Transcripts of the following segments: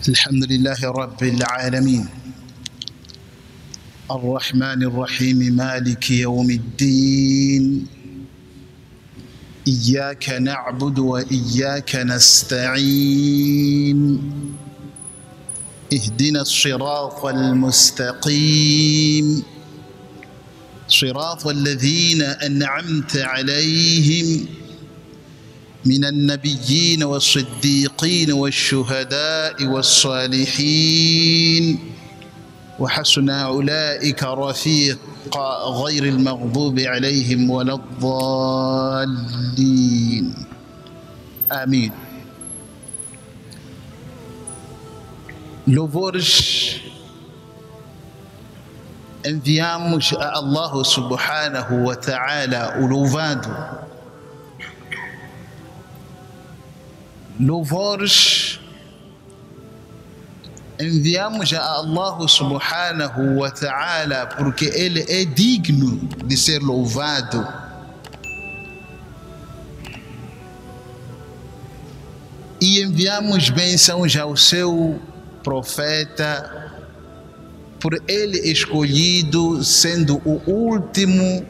الحمد لله رب العالمين الرحمن الرحيم مالك يوم الدين إياك نعبد وإياك نستعين اهدنا الصراط المستقيم صراط الذين أنعمت عليهم من النبيين والصديقين والشهداء والصالحين وحسن أولئك رفيقا غير المغضوب عليهم ولا الضالين آمين. Louvores enviamos a Allah subhanahu wa ta'ala, o louvado. Louvores enviamos a Allah subhanahu wa ta'ala porque Ele é digno de ser louvado. E enviamos bênçãos ao seu profeta, por ele escolhido, sendo o último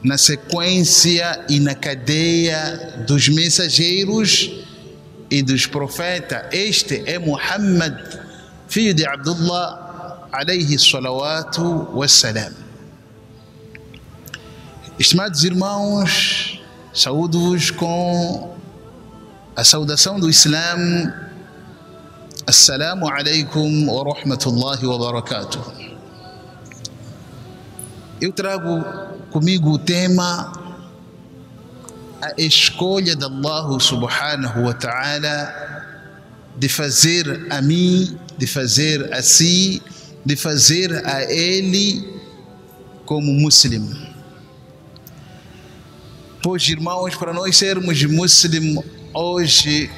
na sequência e na cadeia dos mensageiros e dos profetas. Este é Muhammad, filho de Abdullah, alayhi salawatu wassalam. Estimados irmãos, saúdo-vos com a saudação do Islã. Assalamu alaikum wa rahmatullahi wa barakatuh. Eu trago comigo o tema a escolha de Allah subhanahu wa ta'ala de fazer a mim, de fazer a si, de fazer a ele como muçulmano. Pois, irmãos, para nós sermos muçulmanos hoje,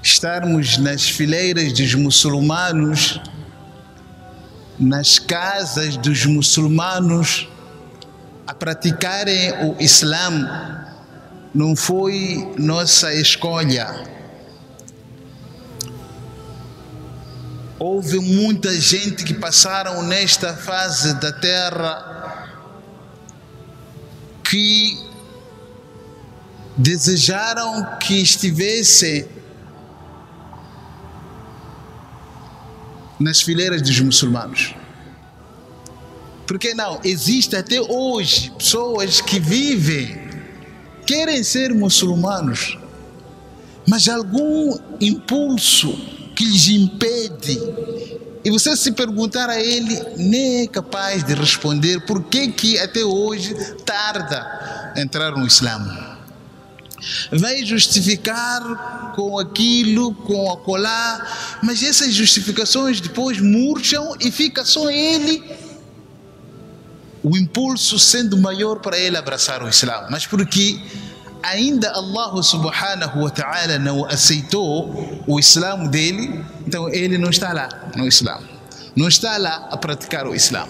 estarmos nas fileiras dos muçulmanos, nas casas dos muçulmanos, a praticarem o Islã, não foi nossa escolha. Houve muita gente que passaram nesta fase da terra que desejaram que estivesse nas fileiras dos muçulmanos. Porque não, existe até hoje pessoas que vivem, querem ser muçulmanos, mas algum impulso que lhes impede, e você se perguntar a ele, nem é capaz de responder por que até hoje tarda a entrar no Islã. Vai justificar com aquilo, com acolá, mas essas justificações depois murcham e fica só ele, o impulso sendo maior para ele abraçar o Islã. Mas porque ainda Allah subhanahu wa ta'ala não aceitou o Islã dele, então ele não está lá no Islã, não está lá a praticar o Islã.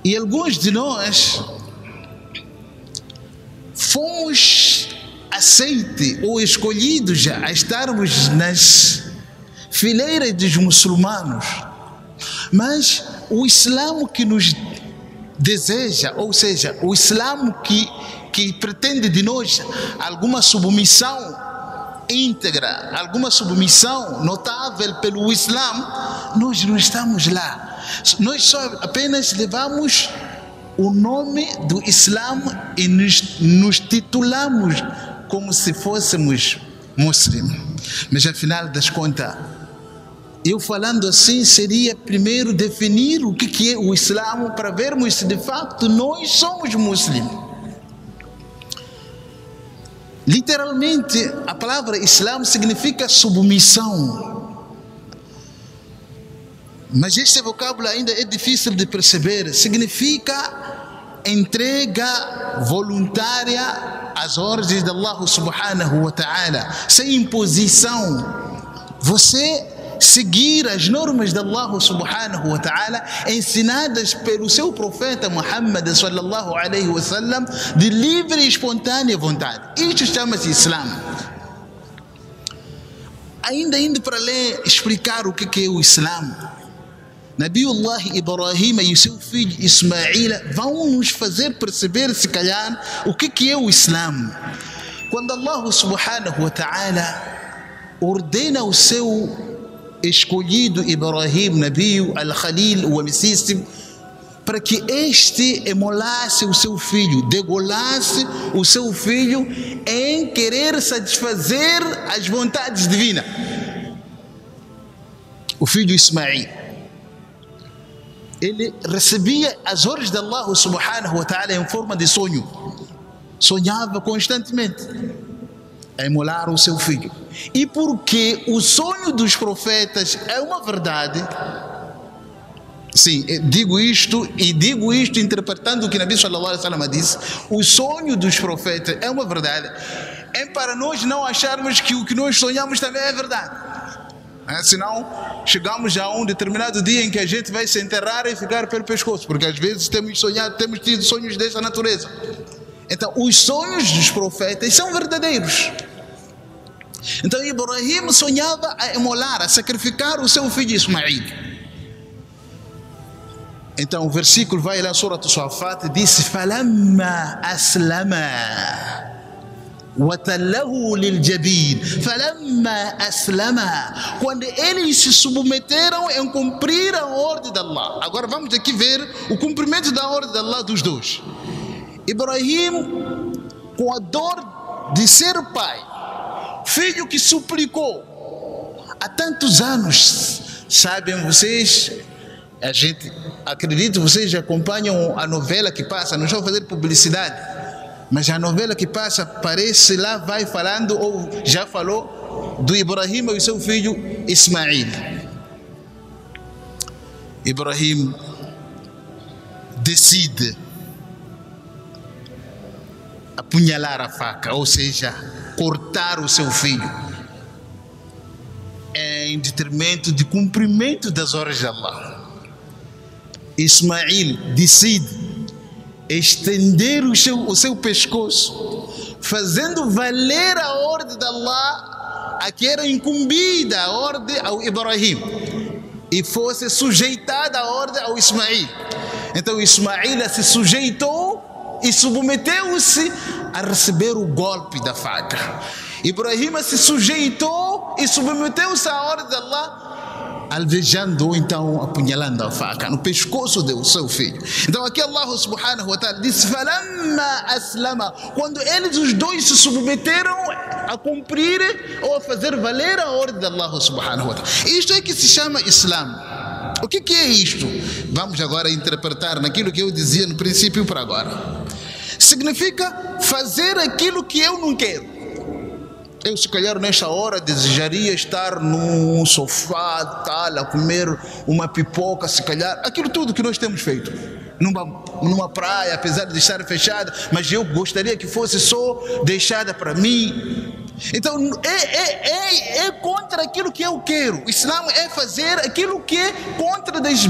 E alguns de nós fomos aceitos ou escolhidos a estarmos nas fileiras dos muçulmanos, mas o Islã que nos deseja, ou seja, o Islã que pretende de nós alguma submissão íntegra, alguma submissão notável pelo Islã, nós não estamos lá. Nós só apenas levamos o nome do Islã e nos titulamos como se fôssemos muçulmanos. Mas afinal das contas, eu falando assim seria primeiro definir o que é o Islã para vermos se de facto nós somos muçulmanos. Literalmente a palavra Islã significa submissão, mas este vocábulo ainda é difícil de perceber. Significa entrega voluntária às ordens de Allah subhanahu wa ta'ala, sem imposição. Você seguir as normas de Allah subhanahu wa ta'ala ensinadas pelo seu profeta Muhammad sallallahu alaihi wasallam de livre e espontânea vontade. Isto chama-se Islã. ainda indo para ler, explicar o que é o Islã. Nabiullah Ibrahim e o seu filho Ismail vão nos fazer perceber, se calhar, o que é o Islã. Quando Allah subhanahu wa ta'ala ordena o seu escolhido Ibrahim, Nabi al-Khalil, o amicíssimo, para que este emolasse o seu filho, degolasse o seu filho em querer satisfazer as vontades divinas. O filho Ismail, ele recebia as ordens de Allah subhanahu wa ta'ala em forma de sonho. Sonhava constantemente a emular o seu filho. E porque o sonho dos profetas é uma verdade, sim, digo isto interpretando o que Nabi sallallahu alaihi wasallam disse, o sonho dos profetas é uma verdade, é para nós não acharmos que o que nós sonhamos também é verdade. Senão chegamos a um determinado dia em que a gente vai se enterrar e ficar pelo pescoço, porque às vezes temos tido sonhos dessa natureza. Então os sonhos dos profetas são verdadeiros. Então Ibrahim sonhava a emular, a sacrificar o seu filho Ismail. Então o versículo vai lá, Surah As-Saffat, diz: "Falamma aslama وَتَلَّهُ لِلْجَبِينِ فَلَمَّا أَسْلَمَا", quando eles se submeteram em cumprir a ordem de Allah. Agora vamos aqui ver o cumprimento da ordem de Allah dos dois. Ibrahim, com a dor de ser pai, filho que suplicou há tantos anos. Sabem vocês, a gente acredito, vocês acompanham a novela que passa, não estou a fazer publicidade, mas a novela que passa, parece lá, vai falando, ou já falou, do Ibrahim e seu filho Ismail. Ibrahim decide apunhalar a faca, ou seja, cortar o seu filho, em detrimento de cumprimento das ordens de Allah. Ismail decide estender o seu pescoço, fazendo valer a ordem de Allah, a que era incumbida a ordem ao Ibrahim, e fosse sujeitada a ordem ao Ismail. Então Ismail se sujeitou e submeteu-se a receber o golpe da faca. Ibrahim se sujeitou e submeteu-se à ordem de Allah, alvejando, ou então apunhalando a faca no pescoço do seu filho. Então aqui Allah subhanahu wa ta'ala diz: "Falamma aslama", quando eles os dois se submeteram a cumprir ou a fazer valer a ordem de Allah subhanahu wa ta'ala. Isto é que se chama Islã. O que é isto? Vamos agora interpretar naquilo que eu dizia no princípio para agora. Significa fazer aquilo que eu não quero. Eu, se calhar, nesta hora desejaria estar num sofá, tal, a comer uma pipoca, se calhar, aquilo tudo que nós temos feito, numa praia, apesar de estar fechada, mas eu gostaria que fosse só deixada para mim. Então, é contra aquilo que eu quero. O Islã é fazer aquilo que é contra das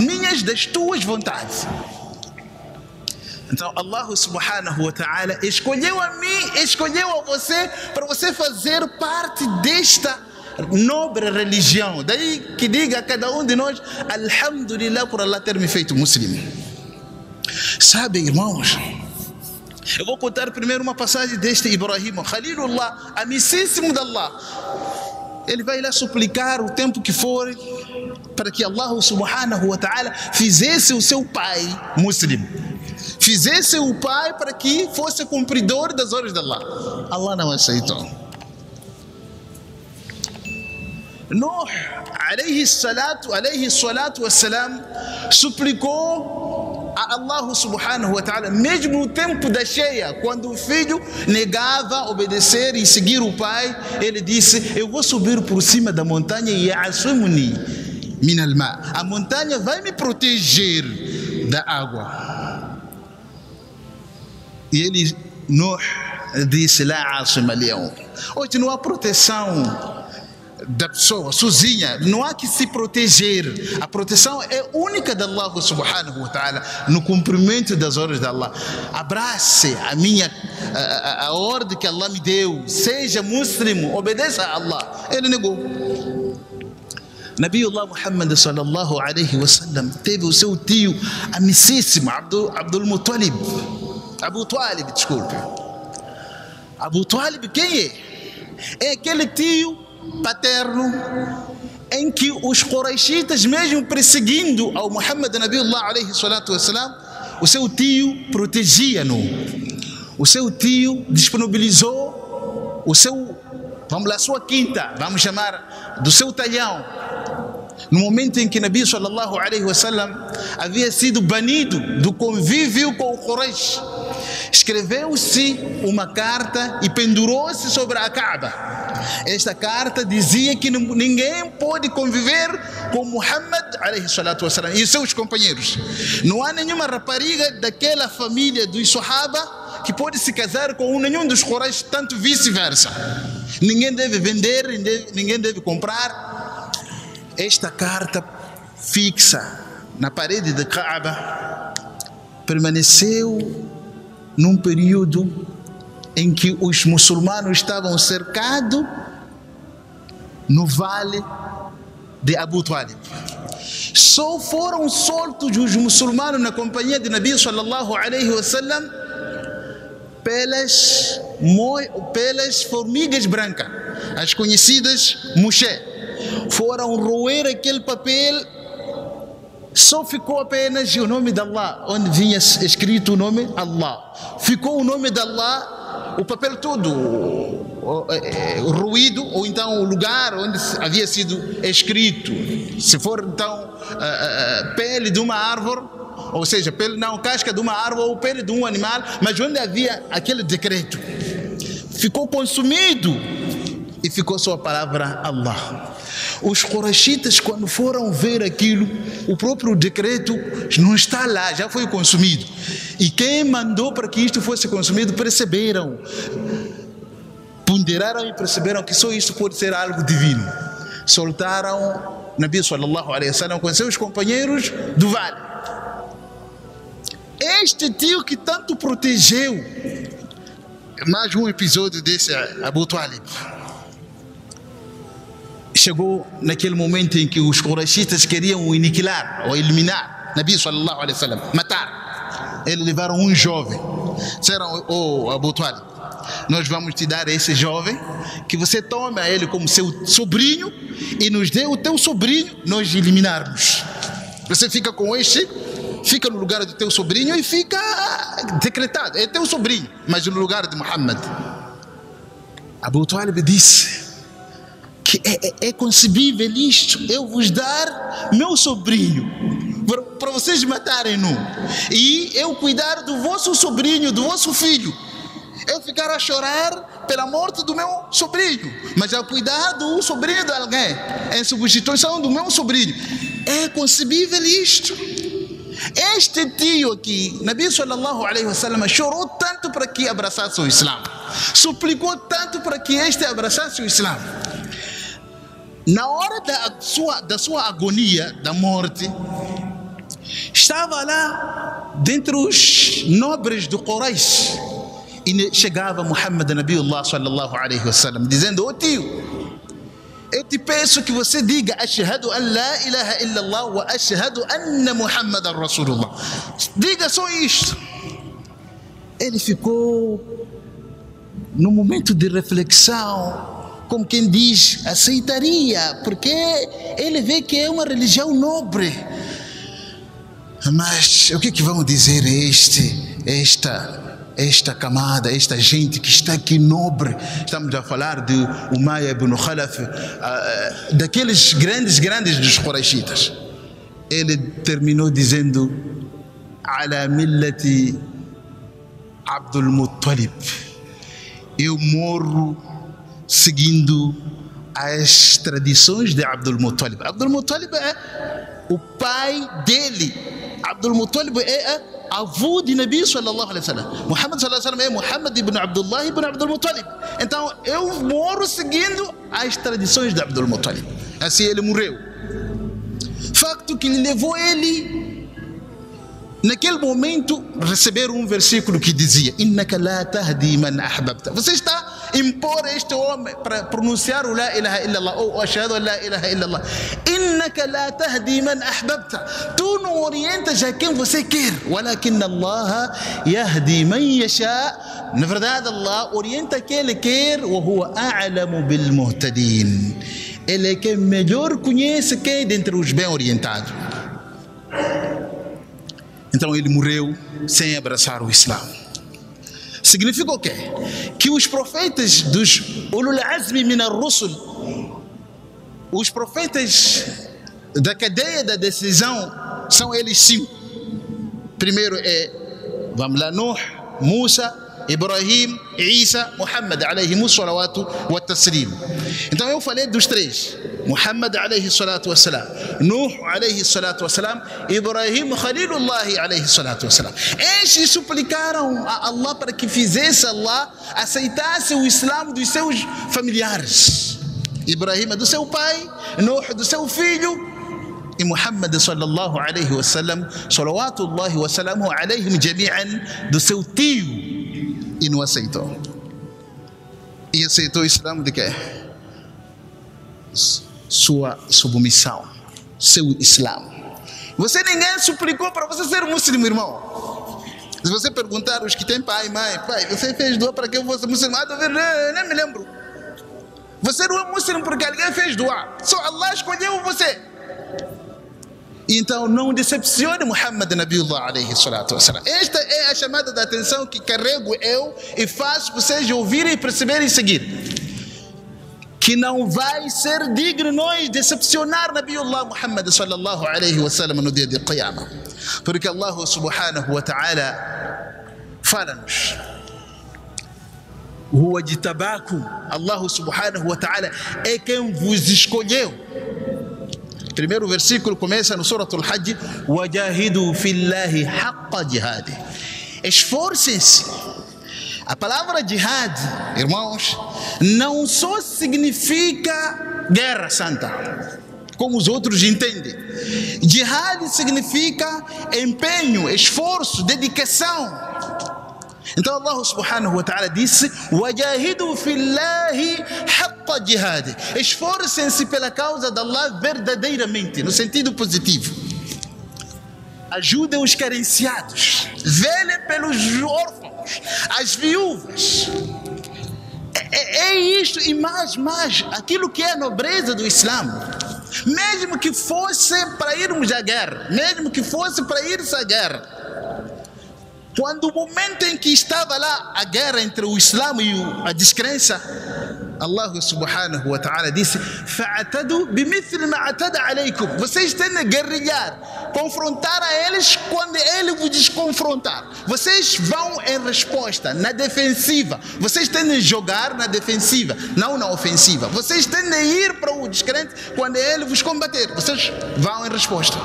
tuas vontades. Então Allah subhanahu wa ta'ala escolheu a mim, escolheu a você, para você fazer parte desta nobre religião. Daí que diga a cada um de nós: alhamdulillah por Allah ter me feito muçulmano. Sabe, irmãos, eu vou contar primeiro uma passagem deste Ibrahim, Khalilullah, amicíssimo de Allah. Ele vai lá suplicar o tempo que for para que Allah subhanahu wa ta'ala fizesse o seu pai muçulmano, fizesse o pai para que fosse cumpridor das ordens de Allah. Allah não aceitou. Nuh, alayhi salatu wassalam, suplicou a Allah subhanahu wa ta'ala, mesmo no tempo da cheia, quando o filho negava obedecer e seguir o pai, ele disse: eu vou subir por cima da montanha e asumuni min al-ma, a montanha vai me proteger da água. E ele, Nuh, disse: la asima al-yawm. Hoje não há proteção da pessoa sozinha, não há que se proteger. A proteção é única de Allah subhanahu wa ta'ala, no cumprimento das ordens de Allah. Abrace a ordem que Allah me deu, seja muçulmano, obedeça a Allah. Ele negou. Nabiullah Muhammad sallallahu alaihi wasallam teve o seu tio amicíssimo, Abdul Muttalib. Abu Talib, desculpe. Abu Talib quem é? É aquele tio paterno em que os Quraishitas, mesmo perseguindo ao Muhammad Nabiullah alaihi salatu wasalam, o seu tio protegia-no. O seu tio disponibilizou o seu, vamos lá, sua quinta, vamos chamar, do seu talhão. No momento em que Nabi sallallahu alaihi wasallam havia sido banido do convívio com o Quraysh, escreveu-se uma carta e pendurou-se sobre a Kaaba. Esta carta dizia que ninguém pode conviver com Muhammad alaihi salatu wasallam e seus companheiros. Não há nenhuma rapariga daquela família dos Sahaba que pode se casar com nenhum dos Quraysh, tanto vice-versa. Ninguém deve vender, ninguém deve comprar. Esta carta fixa na parede da Kaaba permaneceu num período em que os muçulmanos estavam cercados no vale de Abu Talib. Só foram soltos os muçulmanos na companhia de Nabi sallallahu alaihi wasallam pelas formigas brancas, as conhecidas muxé. Foram roer aquele papel, só ficou apenas o nome de Allah, onde vinha escrito o nome Allah. Ficou o nome de Allah, o papel todo ruído, ou então o lugar onde havia sido escrito. Se for então pele de uma árvore, ou seja, pele não, casca de uma árvore ou pele de um animal, mas onde havia aquele decreto, ficou consumido e ficou só a palavra Allah. Os Quraishitas, quando foram ver aquilo, o próprio decreto não está lá, já foi consumido. E quem mandou para que isto fosse consumido perceberam, ponderaram e perceberam que só isto pode ser algo divino. Soltaram Nabi sallallahu alaihi wasallam com seus companheiros do vale. Este tio que tanto protegeu, mais um episódio desse Abu Talib. Chegou naquele momento em que os Quraishitas queriam aniquilar ou eliminar Nabi sallallahu alaihi wasallam, matar. Eles levaram um jovem, disseram: "Oh, Abu Talib, nós vamos te dar esse jovem, que você tome ele como seu sobrinho e nos dê o teu sobrinho, nós eliminarmos. Você fica com este, fica no lugar do teu sobrinho e fica decretado, é teu sobrinho, mas no lugar de Muhammad." Abu Talib disse que é concebível isto, eu vos dar meu sobrinho para vocês matarem-no e eu cuidar do vosso sobrinho, do vosso filho. Eu ficar a chorar pela morte do meu sobrinho, mas a cuidar do sobrinho de alguém em substituição do meu sobrinho. É concebível isto? Este tio aqui, Nabi sallallahu alaihi wasallam, chorou tanto para que abraçasse o Islã, suplicou tanto para que este abraçasse o Islã. Na hora da sua agonia, da morte, estava lá dentre os nobres do Quraysh e chegava Muhammad Nabiullah sallallahu alaihi wasallam dizendo: "Ô tio, eu te peço que você diga ashhadu an la ilaha illallah wa ashhadu anna Muhammadan Rasulullah. Diga só isto." Ele ficou num momento de reflexão, como quem diz, aceitaria, porque ele vê que é uma religião nobre. Mas o que vamos dizer a esta camada, esta gente que está aqui nobre? Estamos a falar de Umayya ibn Khalaf, daqueles grandes dos Quraishitas. Ele terminou dizendo: "Ala millati Abdul Muttalib." Eu morro seguindo as tradições de Abdul Muttalib. Abdul Muttalib é o pai dele. Abdul Muttalib é avô de Nabi sallallahu alaihi wasallam. Muhammad sallallahu alaihi wasallam é Muhammad ibn Abdullah ibn Abdul Muttalib. Então eu moro seguindo as tradições de Abdul Muttalib. Assim ele morreu. Facto que levou ele naquele momento receber um versículo que dizia: "Innaka la tahdi man ahbabta." Você está impor a este homem para pronunciar o La ilaha illallah ou ashhadu an la ilaha illallah. Innaka la tahdi man ahbabta. Tu não orientas a quem você quer. Walakin Allah yahdi man yasha. Na verdade, Allah orienta quem Ele quer. Wa huwa a'lamu bil muhtadin. Ele é quem melhor conhece quem dentre os bem orientados. Então ele morreu sem abraçar o Islã. Significa o quê? Que os profetas dos Ulul Azmi min ar-Rusul, os profetas da cadeia da decisão, são eles 5. Primeiro vamos lá, Nuh, Musa, Ibrahim, Isa, Muhammad, alayhimus salawatu wa taslim. Então eu falei dos 3. Muhammad, alayhi salatu wa salam. Nuh, alayhi salatu wa salam. Ibrahim, Khalilullah, alayhi salatu wa salam. Estes suplicaram a Allah para que fizesse Allah aceitasse o Islã dos seus familiares. Ibrahim do seu pai, Nuh do seu filho, e Muhammad sallallahu alayhi wa sallam, salawatullahi wa salamu alayhim jami'an, do seu tio. E não aceitou. E aceitou o Islã de quê? Sua submissão, seu Islã. Ninguém suplicou para você ser muçulmano, irmão. Se você perguntar os que têm pai, mãe, pai, você fez dua para que eu fosse muçulmano? Nem me lembro. Você não é muçulmano porque alguém fez dua. Só Allah escolheu você. Então não decepcione Muhammad Nabiullah alayhi salatu wassalam. Esta é a chamada de atenção que carrego eu e faço vocês ouvirem e perceberem e seguir. Que não vai ser digno nós decepcionar Nabiullah Muhammad sallallahu alayhi wasallam no dia de Qiyamah. Porque Allah subhanahu wa ta'ala fala-nos: Huwa jitabakum. Allah subhanahu wa ta'ala é quem vos escolheu. Primeiro versículo começa no Suratul Hajj: Wajahidu fillahi haqqa jihadi. Esforcem-se. A palavra jihad, irmãos, não só significa guerra santa, como os outros entendem. Jihad significa empenho, esforço, dedicação. Então Allah subhanahu wa ta'ala disse: Wajahidu fillahi haqqa jihad. Esforcem-se pela causa de Allah verdadeiramente, no sentido positivo. Ajudem os carenciados, velem pelos órfãos, as viúvas. É isto e mais, aquilo que é a nobreza do Islã. Mesmo que fosse para irmos à guerra, mesmo que fosse para ir-se à guerra, quando o momento em que estava lá a guerra entre o Islã e a descrença, Allah subhanahu wa ta'ala disse: Fa'atadu bimithli ma'atada alaykum. Vocês têm de guerrilhar, confrontar a eles quando ele vos desconfrontar. Vocês vão em resposta, na defensiva. Vocês têm de jogar na defensiva, não na ofensiva. Vocês têm de ir para o descrente quando ele vos combater. Vocês vão em resposta.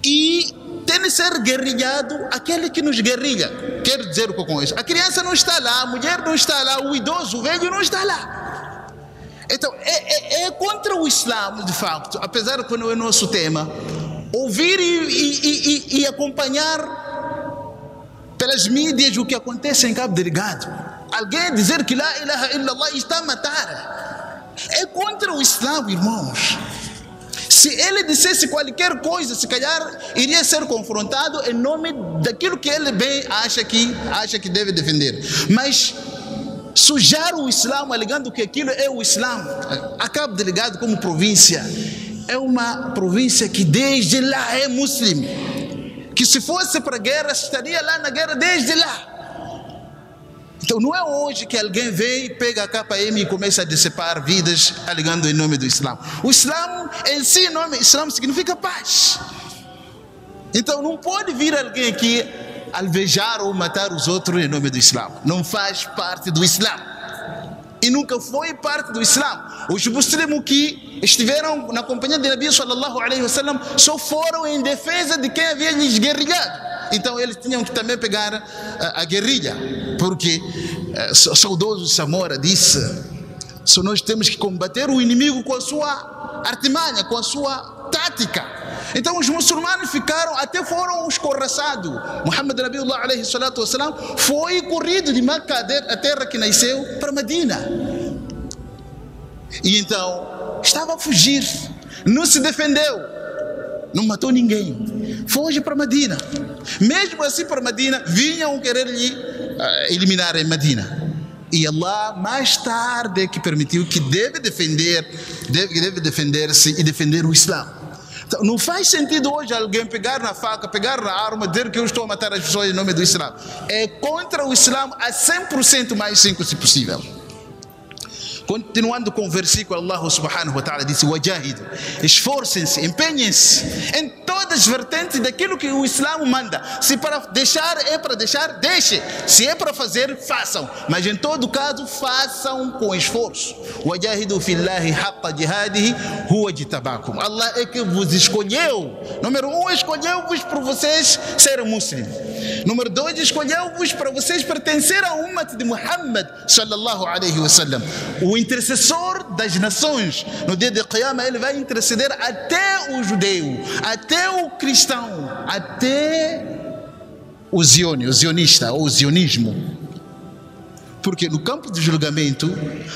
E tem de ser guerrilhado aquele que nos guerrilha. Quero dizer o que com isso? A criança não está lá, a mulher não está lá, o idoso, o velho não está lá. Então, é contra o Islã, de facto, apesar que não é nosso tema, ouvir e acompanhar pelas mídias o que acontece em Cabo Delgado. Alguém dizer que La ilaha illallah está a matar. É contra o Islã, irmãos. Se ele dissesse qualquer coisa, se calhar iria ser confrontado em nome daquilo que ele bem acha que deve defender. Mas sujar o Islã alegando que aquilo é o Islã, a Cabo Delgado como província é uma província que desde lá é muçulmana, que se fosse para a guerra estaria lá na guerra desde lá. Então não é hoje que alguém vem, pega a KM e começa a decepar vidas alegando em nome do Islã. O Islã em si, o nome Islã significa paz. Então não pode vir alguém aqui alvejar ou matar os outros em nome do Islã. Não faz parte do Islã. E nunca foi parte do Islã. Os muçulmanos que estiveram na companhia de Nabi sallallahu alaihi wasallam só foram em defesa de quem havia lhes guerrilhado. Então eles tinham que também pegar a guerrilha, porque o saudoso Samora disse: só nós temos que combater o inimigo com a sua artimanha, com a sua tática. Então os muçulmanos ficaram, até foram escorraçados. Muhammad Nabiullah alayhi salatu wassalam foi corrido de Meca, a terra que nasceu, para Medina. E então estava a fugir, não se defendeu, não matou ninguém, foge para Medina. Mesmo assim, para Medina vinham querer lhe eliminar em Medina. E Allah mais tarde que permitiu que deve defender-se e defender o Islã. Então, não faz sentido hoje alguém pegar na faca, pegar na arma, dizer que eu estou a matar as pessoas em nome do Islã. É contra o Islã a 100% mais 5 se possível. Continuando com o versículo, Allah subhanahu wa ta'ala disse: "Wajahidu", esforcem-se, empenhem-se em todas as vertentes daquilo que o Islã manda. Se para deixar é para deixar, deixe. Se é para fazer, façam. Mas em todo caso, façam com esforço. "Wajahidu fillahi haqqa jihadihi huwa jitabakum". Allah é que vos escolheu. Número 1, escolheu-vos para vocês serem muçulmanos. Número 2, escolheu-vos para vocês pertencer ao ummat de Muhammad sallallahu alaihi wasallam. O intercessor das nações, no dia de Qiyamah, ele vai interceder até o judeu, até o cristão, até o zionista ou o zionismo. Porque no campo de julgamento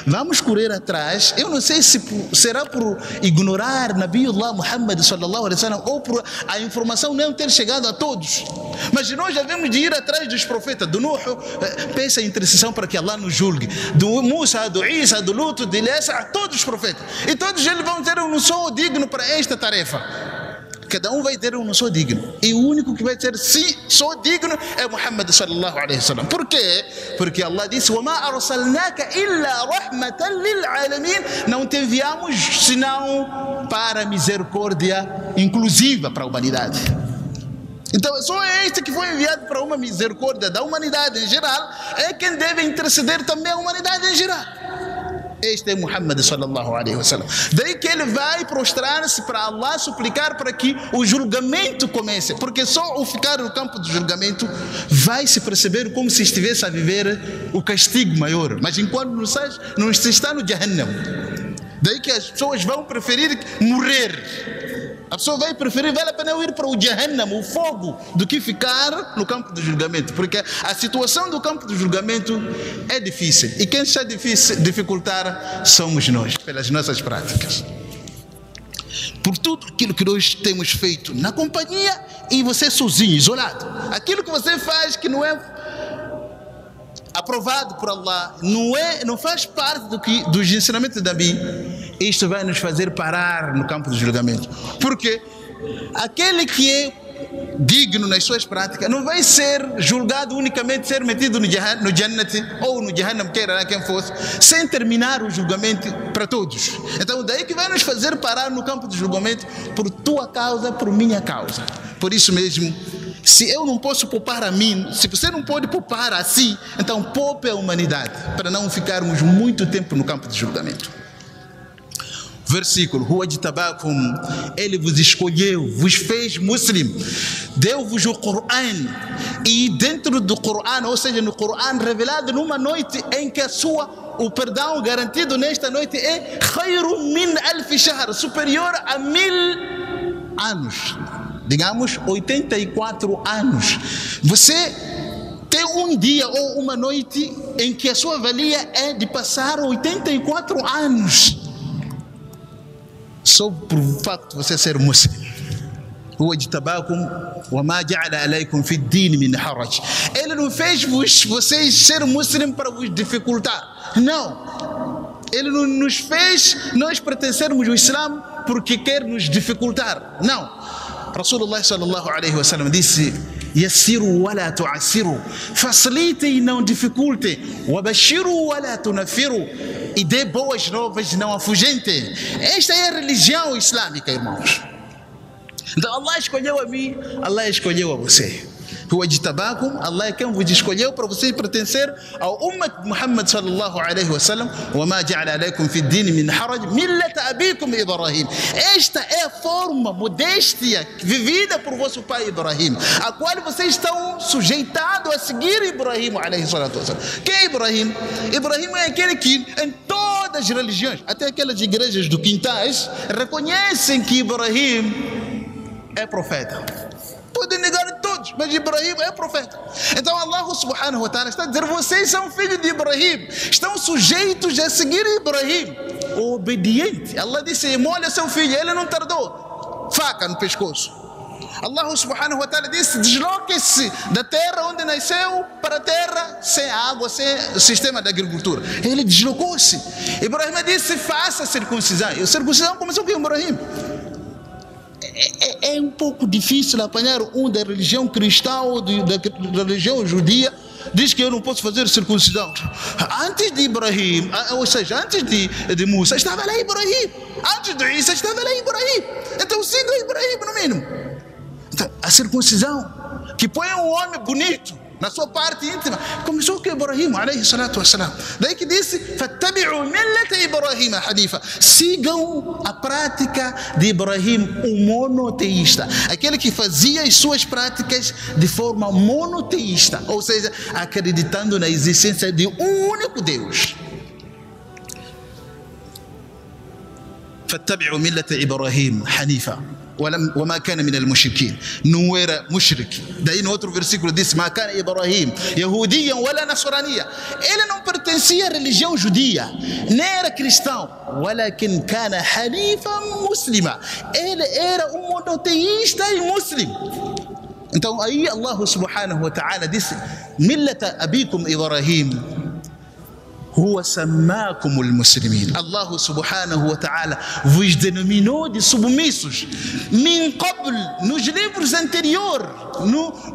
vamos correr atrás. Eu não sei se será por ignorar Nabiullah Muhammad sallallahu alaihi wasallam ou por a informação não ter chegado a todos. Mas nós devemos de ir atrás dos profetas, do Nuh, peça intercessão para que Allah nos julgue, do Musa, do Isa, do Lut, de Ilías, a todos os profetas. E todos eles vão ter um só digno para esta tarefa. Cada um vai ter um só digno. E o único que vai ter só digno é Muhammad sallallahu alaihi wasallam. Por quê? Porque Allah disse: "Wa ma arsalnaka illa rahmatan lil alamin". Não te enviamos senão para misericórdia inclusiva para a humanidade. Então, só este que foi enviado para uma misericórdia da humanidade em geral é quem deve interceder também a humanidade em geral. Este é Muhammad sallallahu alaihi wasallam. Daí que ele vai prostrar-se para Allah, suplicar para que o julgamento comece. Porque só o ficar no campo do julgamento vai se perceber como se estivesse a viver o castigo maior. Mas enquanto não se está no Jahannam. Daí que as pessoas vão preferir morrer. A pessoa vai preferir, vale a pena eu ir para o Jahannam, o fogo, do que ficar no campo do julgamento. Porque a situação do campo do julgamento é difícil. E quem está dificultar somos nós, pelas nossas práticas. Por tudo aquilo que nós temos feito na companhia e você sozinho, isolado. Aquilo que você faz que não é aprovado por Allah, não faz parte dos ensinamentos da Bíblia. Isto vai nos fazer parar no campo do julgamento. Porque aquele que é digno nas suas práticas não vai ser julgado unicamente, ser metido no Jannati ou no Jahannam, queira lá quem fosse, sem terminar o julgamento para todos. Então daí que vai nos fazer parar no campo do julgamento por tua causa, por minha causa. Por isso mesmo, se eu não posso poupar a mim, se você não pode poupar a si, então poupe a humanidade, para não ficarmos muito tempo no campo de julgamento. Versículo: "Huwa jitabakum", ele vos escolheu, vos fez muçulmano, deu-vos o Coran. E dentro do Coran, ou seja, no Coran revelado numa noite em que o perdão garantido nesta noite é khairu min alf shahr, superior a 1000 anos. Digamos 84 anos. Você tem um dia ou uma noite em que a sua valia é de passar 84 anos. Só por facto de você ser muçulmano. "Huwa jitabakum wa ma ja'ala alaykum fi ad-din min haraj". Ele não fez vocês ser muçulmanos para vos dificultar. Não. Ele não nos fez nós pertencermos ao Islã porque quer nos dificultar. Não. Rasulullah sallallahu alaihi wasallam disse: "Yassiru wa la tu'assiru", facilitem e não dificultem, "wa bashiru wa la tunaffiru", e dê boas novas e não afugentem. Esta é a religião islâmica, irmãos. Então Allah escolheu a mim, Allah escolheu a você. "Huwa jitabakum", Allah é quem vos escolheu para vocês pertencer ao ummat de Muhammad sallallahu alaihi wasallam. "Wa ma ja'ala alaykum fi ad-din min haraj millata abikum Ibrahim". Esta é a forma modéstia vivida por vosso pai Ibrahim, a qual vocês estão sujeitados a seguir Ibrahim alaihi salatu wasallam. Quem é Ibrahim? Ibrahim é aquele que em todas as religiões, até aquelas igrejas do quintais, reconhecem que Ibrahim é profeta. Podem negar todos, mas Ibrahim é profeta. Então Allah subhanahu wa ta'ala está a dizer: vocês são filhos de Ibrahim, estão sujeitos a seguir Ibrahim, obediente. Allah disse: molha seu filho, ele não tardou, faca no pescoço. Allah subhanahu wa ta'ala disse: desloque-se da terra onde nasceu para a terra sem água, sem sistema de agricultura. Ele deslocou-se. Ibrahim disse: faça a circuncisão. E a circuncisão começou com Ibrahim. É um pouco difícil apanhar um da religião cristã ou da religião judia. Diz que eu não posso fazer circuncisão. Antes de Ibrahim, ou seja, antes de Musa, estava lá Ibrahim. Antes de Isa, estava lá Ibrahim. Então siga Ibrahim no mínimo. Então, a circuncisão que põe um homem bonito na sua parte íntima começou com Ibrahim alayhi salatu wassalam. Daí que disse: fattabi'u millata Ibrahim hanifa, sigam a prática de Ibrahim, um monoteísta, aquele que fazia as suas práticas de forma monoteísta, ou seja, acreditando na existência de um único Deus. fattabi'u millata Ibrahim hanifa وما كان من المشركين. Não era mushrik. Daí no outro versículo disse: ما كان إبراهيم يهوديا ولا نصرانيا. Ele não pertencia à religião judia, nem era cristão. ولكن كان حنيفا مسلما. Ele era um monoteísta e muslim. Então aí Allah subhanahu wa ta'ala disse: millata abikum Ibrahim huwa sammakumul muslimin. Allah subhanahu wa ta'ala vos denominou de submissos. Min qabl, nos livros anteriores,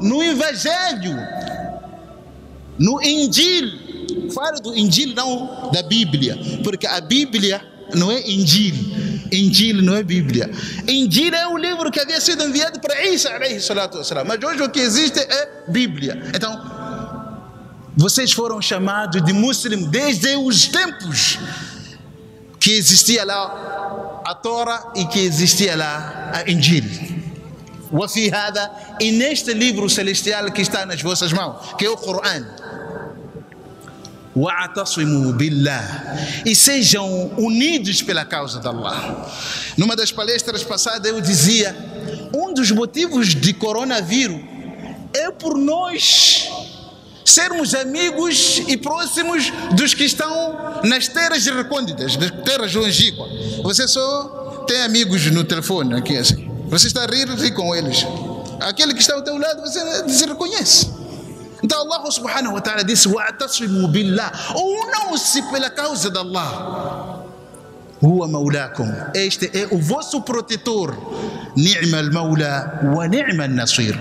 no Evangelho, no Injil. Falo do Injil, não da Bíblia, porque a Bíblia não é Injil. Injil não é Bíblia. Injil é o livro que havia sido enviado para Isa alayhi salatu wassalam, mas hoje o que existe é Bíblia. Então vocês foram chamados de muçulmanos desde os tempos que existia lá a Torá e que existia lá a Injil. E neste livro celestial que está nas vossas mãos, que é o Corão. Wa'tasimu billah, e sejam unidos pela causa de Allah. Numa das palestras passadas eu dizia: um dos motivos de coronavírus é por nós sermos amigos e próximos dos que estão nas terras recônditas, nas terras longínquas. Você só tem amigos no telefone aqui assim. Você está a rir com eles. Aquele que está ao teu lado você se reconhece. Então Allah subhanahu wa ta'ala disse: wa'tasimu billah, unam-se pela causa de Allah. Huwa maulakum, este é o vosso protetor. Ni'mal maula wa ni'mal nasir.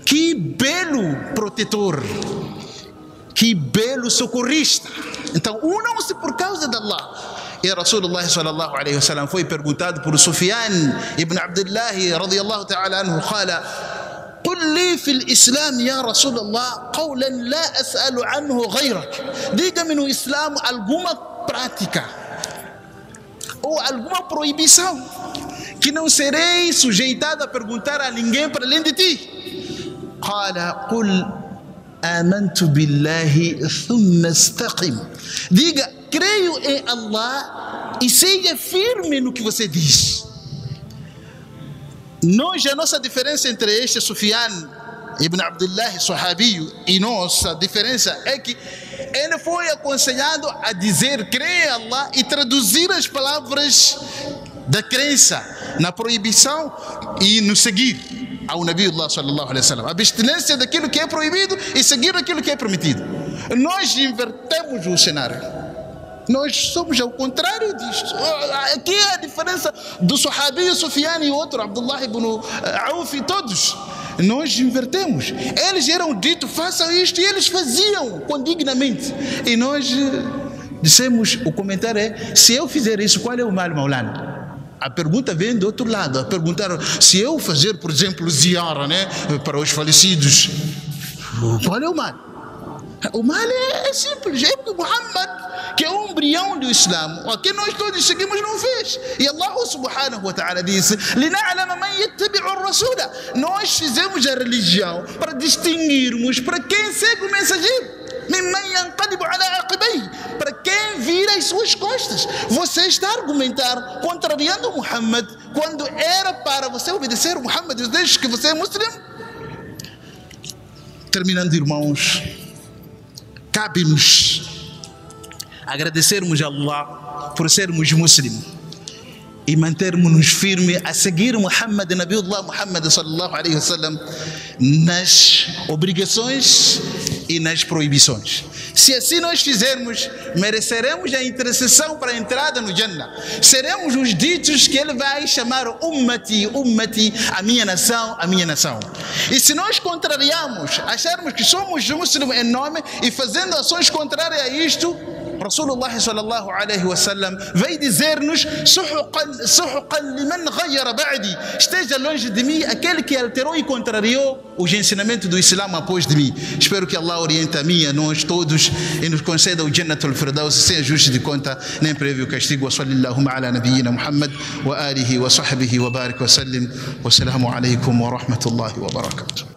Que belo protetor, que belo socorrista. Então unam-se por causa de Allah. E Rasulullah sallallahu alayhi wa sallam foi perguntado por Sufyan ibn Abdullah radiyallahu ta'ala anhu: qala قل لي في الإسلام يا رسول الله قولا لا أسأل عنه غيرك. Diga-me no Islam alguma prática ou alguma proibição que não serei sujeitado a perguntar a ninguém para além de ti. قال قل آمنت بالله ثم استقم. Diga: creio em Allah e seja firme no que você diz. Nós, a nossa diferença entre este Sufyan ibn Abdullah, sahabi, e nossa diferença é que ele foi aconselhado a dizer creia em Allah e traduzir as palavras da crença na proibição e no seguir ao Nabiullah sallallahu alaihi wasallam, a abstinência daquilo que é proibido e seguir aquilo que é permitido. Nós invertemos o cenário. Nós somos ao contrário disto. Aqui é a diferença do Sahabi Sufyan e outro, Abdullah ibn Auf, e todos. Nós invertemos. Eles eram ditos: façam isto, e eles faziam condignamente. E nós dissemos, o comentário é: se eu fizer isso, qual é o mal, Maulana? A pergunta vem do outro lado. Perguntaram: se eu fazer, por exemplo, ziyara, né, para os falecidos, qual é o mal? O mal é simples. É que Muhammad, que é o embrião do Islã, o que nós todos seguimos, não fez. E Allah subhanahu wa ta'ala disse: لِنَعْلَمَ مَنْ يَتَّبِعُ الرَّسُولَ. Nós fizemos a religião para distinguirmos para quem segue o mensageiro. مِمَّنْ يَنْقَلِبُ عَلَىٰ عَقِبَيْهِ, para quem vira as suas suas costas. Você está a argumentar contrariando Muhammad quando era para você obedecer Muhammad desde que você é muçulmano. Terminando, irmãos, cabe-nos agradecermos a Allah por sermos muçulmanos e mantermos-nos firmes a seguir Muhammad, Nabiullah Muhammad sallallahu alaihi wasallam, nas obrigações e nas proibições. Se assim nós fizermos, mereceremos a intercessão para a entrada no Jannah. Seremos os ditos que ele vai chamar ummati, ummati, a minha nação, a minha nação. E se nós contrariamos, acharmos que somos muçulmanos em nome e fazendo ações contrárias a isto, Rasulullah sallallahu alaihi wasallam vai dizer-nos: suhuqan liman ghayyara ba'di, esteja longe de mim aquele que alterou e contrariou os ensinamentos do Islã após de mim. Espero que Allah oriente a mim e a nós todos e nos conceda o Jannatul Firdaus sem ajuste de conta nem prévio castigo. Wa sallallahu ala nabiyyina Muhammad wa alihi wa sahbihi wa barik wa sallim. Wassalamu alaikum wa rahmatullahi wa barakatuh.